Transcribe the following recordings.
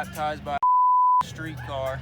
baptized by a streetcar.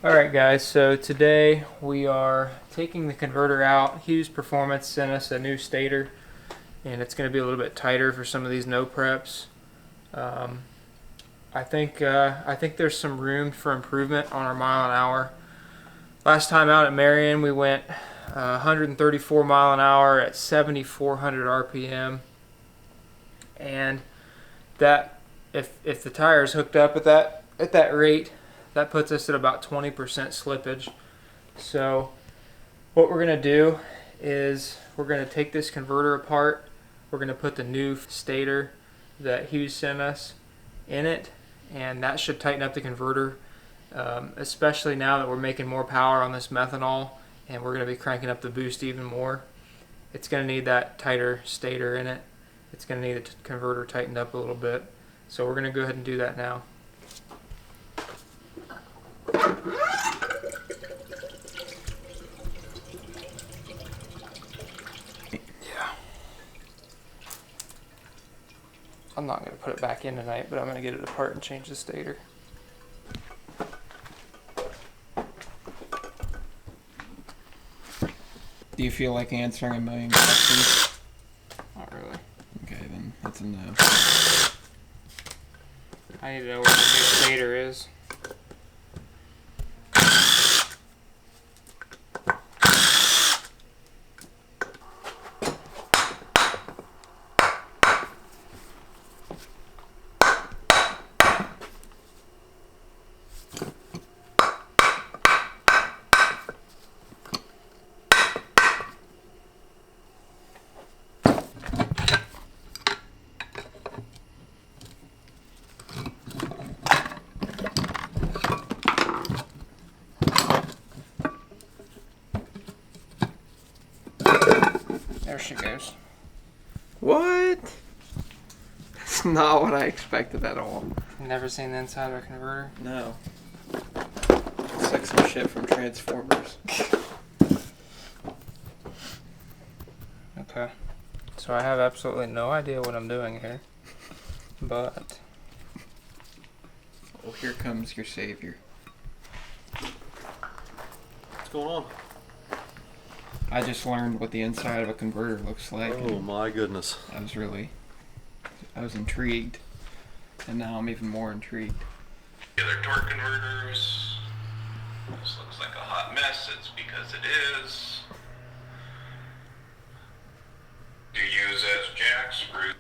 Alright guys, so today we are taking the converter out. Hughes Performance sent us a new stator, and it's going to be a little bit tighter for some of these no preps. I think there's some room for improvement on our mile an hour. Last time out at Marion we went 134 mile an hour at 7,400 RPM, and that if the tire is hooked up at that rate, that puts us at about 20% slippage. So what we're going to do is we're going to take this converter apart. We're going to put the new stator that Hughes sent us in it, and that should tighten up the converter, especially now that we're making more power on this methanol and we're going to be cranking up the boost even more. It's going to need that tighter stator in it. It's going to need the converter tightened up a little bit. So we're going to go ahead and do that now. I'm not going to put it back in tonight, but I'm going to get it apart and change the stator. Do you feel like answering a million questions? Not really. Okay, then that's a no. I need to know where the new stator is. There she goes. What? That's not what I expected at all. Never seen the inside of a converter? No. It's like some shit from Transformers. Okay. So I have absolutely no idea what I'm doing here. But Well, here comes your savior. What's going on? I just learned what the inside of a converter looks like. Oh my goodness. I was intrigued. And now I'm even more intrigued. The other torque converters. This looks like a hot mess. It's because it is. Do use as jack screws.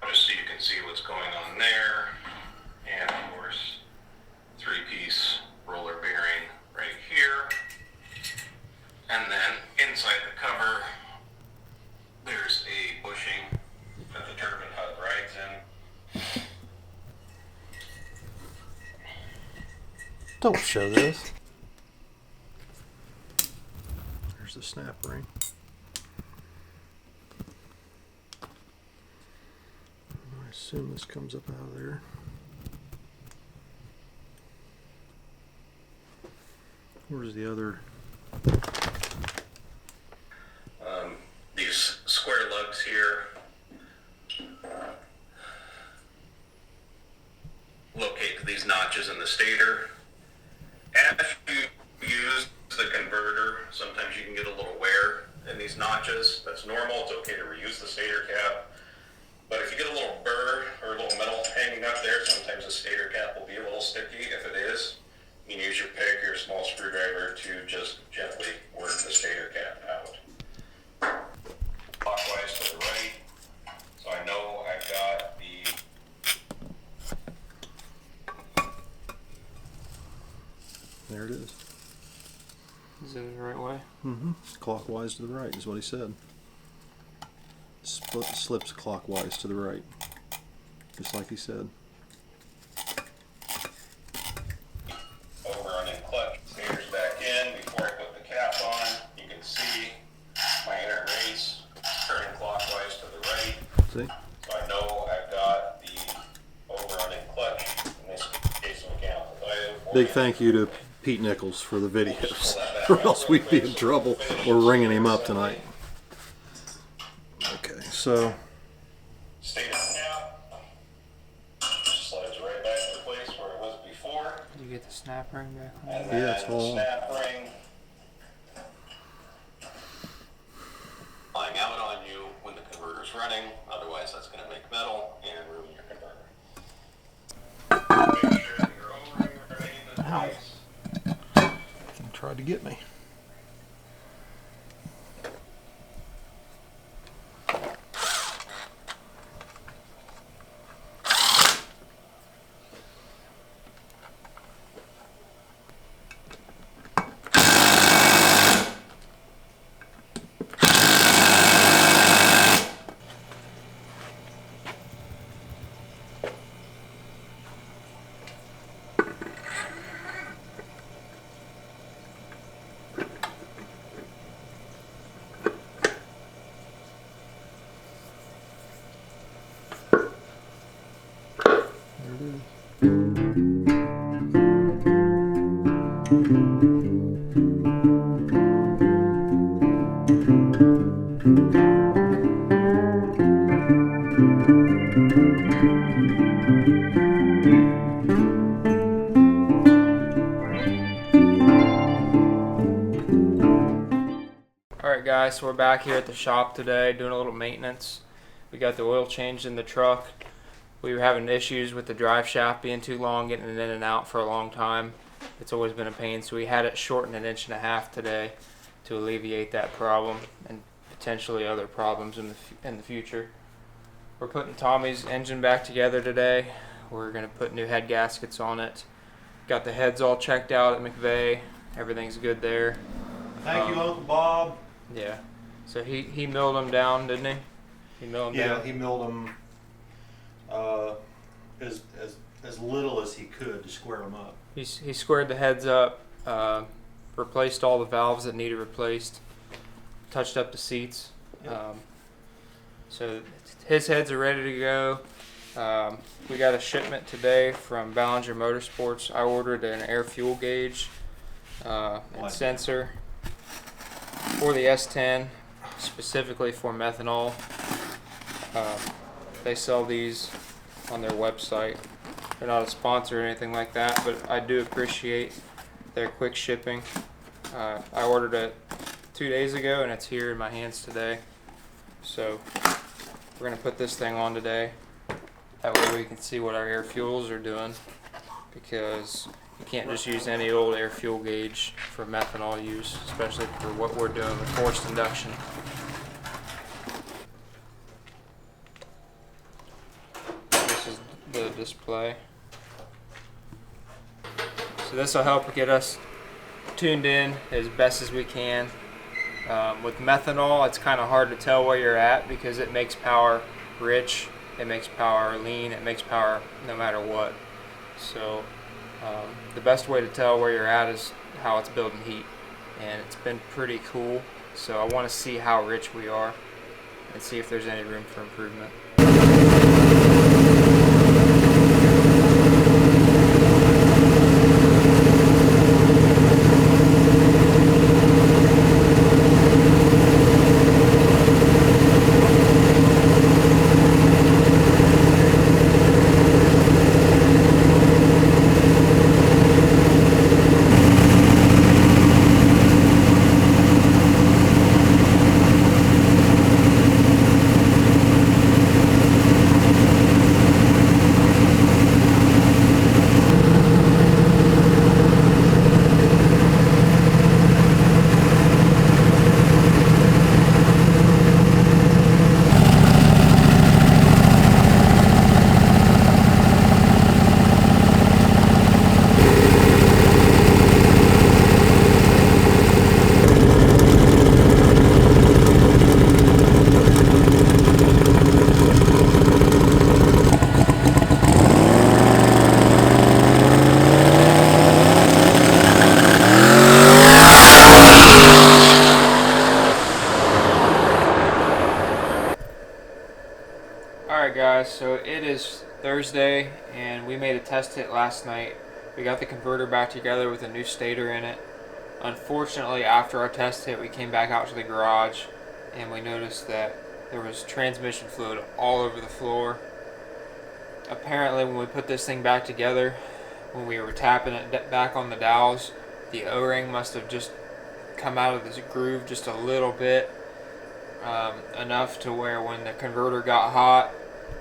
Just so you can see what's going on there. And of course, 3-piece roller bearing right here. And then inside the cover, there's a bushing that the turbine hub rides in. Don't show this. There's the snap ring. I assume this comes up out of there. Where's the other? These square lugs here locate these notches in the stator. After you use the converter, sometimes you can get a little wear in these notches. That's normal. It's okay to reuse the stator cap. But if you get a little burr or a little metal hanging up there, sometimes the stator cap will be a little sticky. If it is, you can use your pick or your small screwdriver to just gently work the stator cap out. Clockwise to the right, so I know I've got the... There it is. Is it the right way? Mm-hmm. Clockwise to the right is what he said. Slips clockwise to the right, just like he said. Overrunning clutch, stator's back in. Before I put the cap on, you can see my inner race turning clockwise to the right. See? So I know I've got the overrunning clutch, in this case mechanical diode. Big thank you to Pete Nichols for the videos, or else we'd be in trouble. We're ringing him up tonight. Okay, so Stator cap slides right back to the place where it was before. Did you get the snap ring back on? And Yeah, it's then all on. snap ring flying out on you when the converter's running. Otherwise, that's going to make metal and ruin your converter. Make sure that your O-ring remains in place. he tried to get me. Alright guys, so we're back here at the shop today doing a little maintenance. We got the oil changed in the truck. We were having issues with the drive shaft being too long, getting it in and out for a long time. It's always been a pain, so we had it shortened 1.5 inches today to alleviate that problem and potentially other problems in the future. We're putting Tommy's engine back together today. We're going to put new head gaskets on it. Got the heads all checked out at McVeigh. Everything's good there. Thank you, Uncle Bob. Yeah. So he milled them down, didn't he? He milled them down. He milled them as little as he could to square them up. He squared the heads up, replaced all the valves that needed replaced, touched up the seats. Yep. So his heads are ready to go. We got a shipment today from Ballinger Motorsports. I ordered an air fuel gauge and sensor for the S10, specifically for methanol. They sell these on their website. They're not a sponsor or anything like that, but I do appreciate their quick shipping. I ordered it 2 days ago and it's here in my hands today. So we're going to put this thing on today. That way we can see what our air fuels are doing, because you can't just use any old air fuel gauge for methanol use, especially for what we're doing with forced induction. This is the display. So this will help get us tuned in as best as we can. With methanol, it's kind of hard to tell where you're at because it makes power rich, it makes power lean, it makes power no matter what. So The best way to tell where you're at is how it's building heat, and it's been pretty cool. So I want to see how rich we are and see if there's any room for improvement. Alright guys, so it is Thursday and we made a test hit last night. We got the converter back together with a new stator in it. Unfortunately, after our test hit, we came back out to the garage and we noticed that there was transmission fluid all over the floor. Apparently when we put this thing back together, when we were tapping it back on the dowels, the O-ring must have just come out of this groove just a little bit, enough to where when the converter got hot,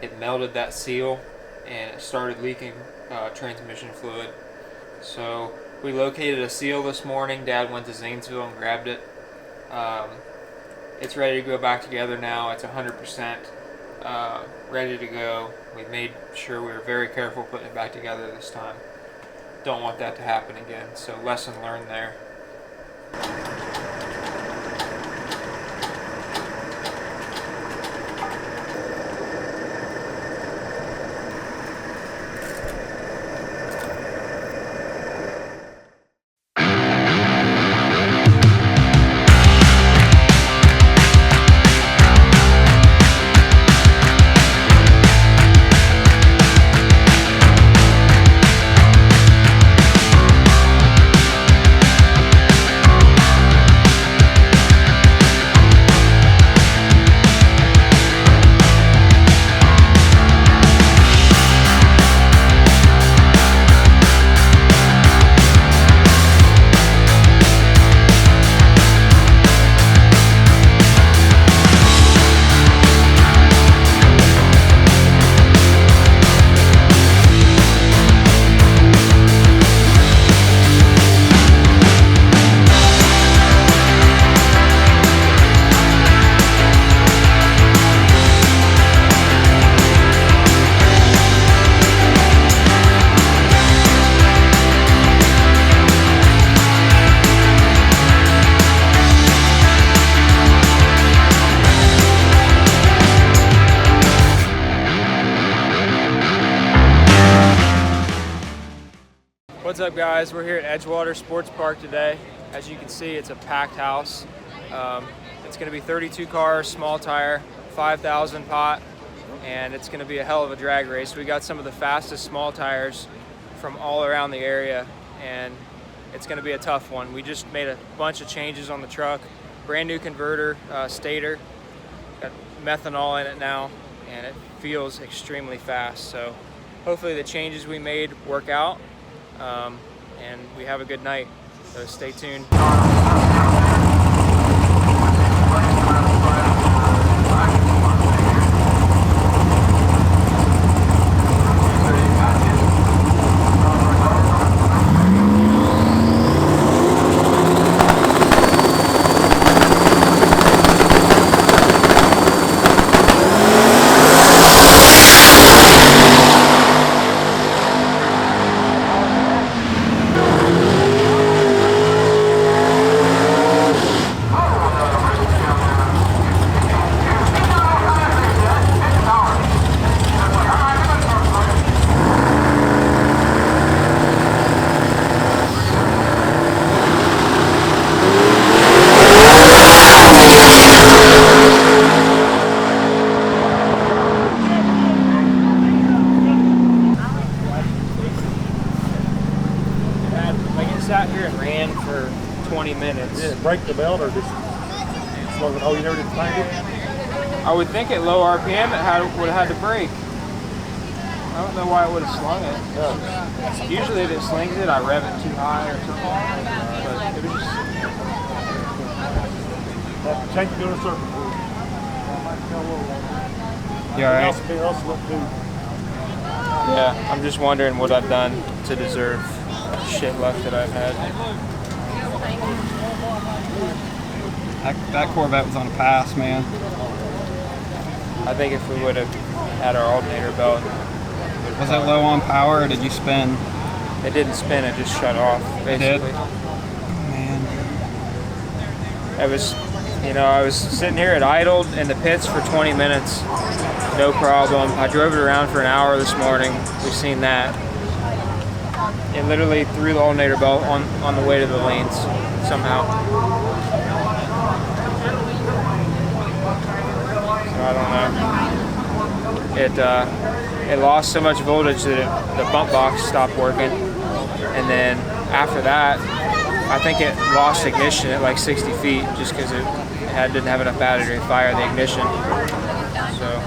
it melted that seal and it started leaking transmission fluid. So we located a seal this morning. Dad went to Zanesville and grabbed it. It's ready to go back together now. It's 100% ready to go. We made sure we were very careful putting it back together this time. Don't want that to happen again, so lesson learned there. What's up guys, we're here at Edgewater Sports Park today. As you can see, it's a packed house. It's going to be 32 cars, small tire, 5,000 pot, and it's going to be a hell of a drag race. We got some of the fastest small tires from all around the area, and it's going to be a tough one. We just made a bunch of changes on the truck. Brand new converter, stator, got methanol in it now, and it feels extremely fast. So hopefully the changes we made work out. And we have a good night, so stay tuned. and ran for 20 minutes. Did it break the belt or just slow it? Oh, you never did find it? I would think at low RPM it would have had to break. I don't know why it would have slung it. Usually if it slings it, I rev it too high or something. But it was just... Change the inner circuit. You alright? Else look too. Yeah, I'm just wondering what I've done to deserve shit luck that I've had. That Corvette was on a pass, man. I think if we would have had our alternator belt, Was it low on power or did you spin? it didn't spin, it just shut off, basically. Man. It was, you know, I was sitting here at idled in the pits for 20 minutes, no problem. I drove it around for an hour this morning. We've seen that. It literally threw the alternator belt on the way to the lanes somehow. So I don't know. It lost so much voltage that the bump box stopped working, and then after that, I think it lost ignition at like 60 feet just because it didn't have enough battery to fire the ignition. So.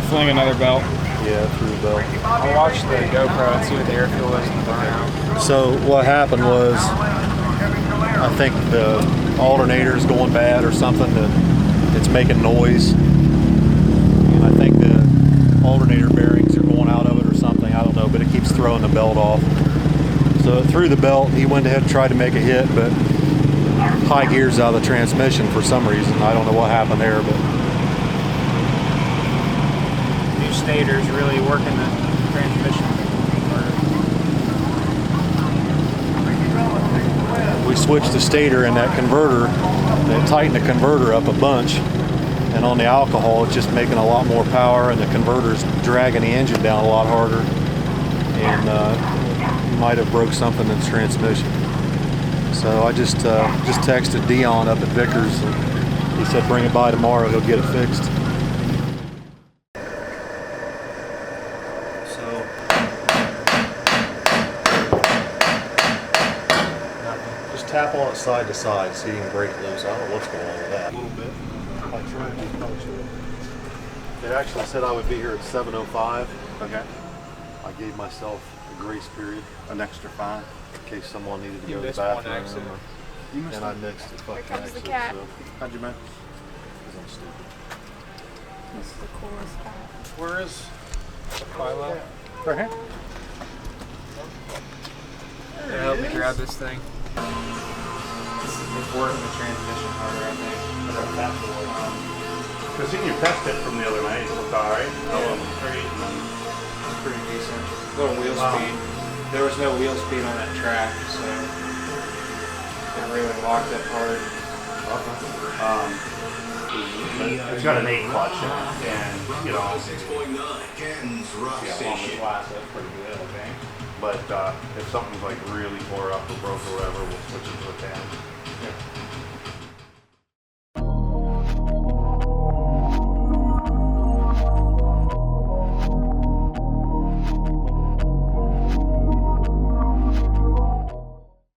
Fling another belt. Yeah, through the belt. I watched the GoPro and see what the air fuel was in the burnout. So what happened was, I think the alternator's going bad or something, that it's making noise. And I think the alternator bearings are going out of it or something, I don't know, but it keeps throwing the belt off. So through the belt, he went ahead and tried to make a hit, but high gear's out of the transmission for some reason. I don't know what happened there, but New stator's really working the transmission. we switched the stator and that converter, it tightened the converter up a bunch. And on the alcohol, it's just making a lot more power, and the converter's dragging the engine down a lot harder. And might have broke something in the transmission. So I just texted Dion up at Vickers, and he said bring it by tomorrow, he'll get it fixed. So just tap on it side to side, see if you can break it loose. I don't know what's going on with that. A little bit. I tried to probably should. It actually said I would be here at 7:05. Okay. I gave myself a grace period An extra 5. in case someone needed to You go to the missed one bathroom. exit. You missed And I mixed the fucking comes the exit, cat. so How'd you, man? because I'm stupid. This is the coolest cat. Where is? Philo, Right here. help me grab this thing. It's working the transmission harder, I think. Because you pressed it from the other night. It looked alright. It's pretty decent. Little wheel speed. There was no wheel speed on that track, so it really locked up hard. It's got an 8 clutch in it, and you know, along the class, that's pretty good, I think. But if something's like really tore up or broke or whatever, we'll switch it to a 10.